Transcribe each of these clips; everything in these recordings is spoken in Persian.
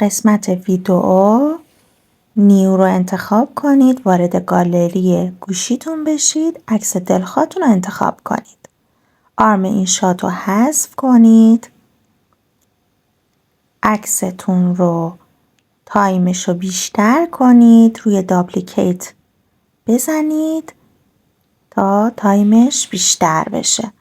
قسمت ویدئو نیو رو انتخاب کنید، وارد گالری گوشیتون بشید، عکس دلخواهتون رو انتخاب کنید. آرم این شات رو حذف کنید. عکستون رو تایمش رو بیشتر کنید، روی داپلیکیت بزنید تا تایمش بیشتر بشه.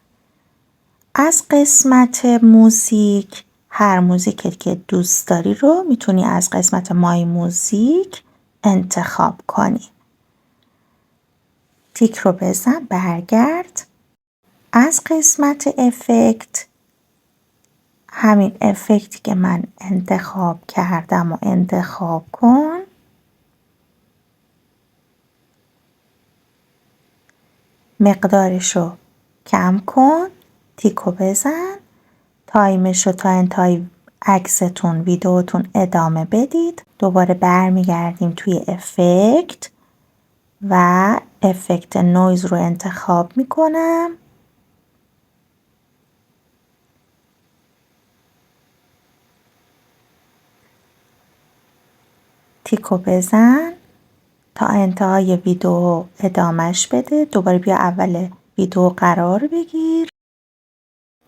از قسمت موزیک هر موزیکی که دوست داری رو میتونی از قسمت مای موزیک انتخاب کنی. تیک رو بزن، برگرد. از قسمت افکت همین افکتی که من انتخاب کردم و انتخاب کن. مقدارشو کم کن. تیکو بزن. تایمشو تا انتهای عکستون ویدئوتون ادامه بدید. دوباره برمیگردیم توی افکت و افکت نویز رو انتخاب میکنم. تیکو بزن تا انتهای ویدئو ادامهش بده. دوباره بیا اول ویدئو قرار بگیر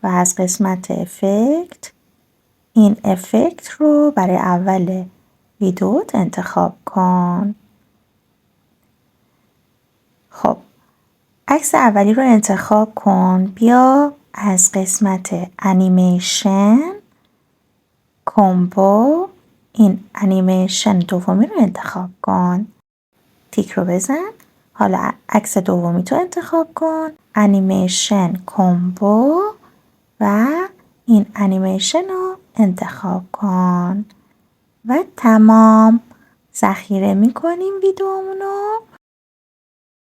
و از قسمت افکت این افکت رو برای اول ویدئوت انتخاب کن. خب عکس اولی رو انتخاب کن. بیا از قسمت انیمیشن کامبو این انیمیشن دومی رو انتخاب کن. تیک رو بزن. حالا عکس دومی تو انتخاب کن. انیمیشن کامبو و این انیمیشن رو انتخاب کن و تمام. ذخیره میکنیم ویدئومونو.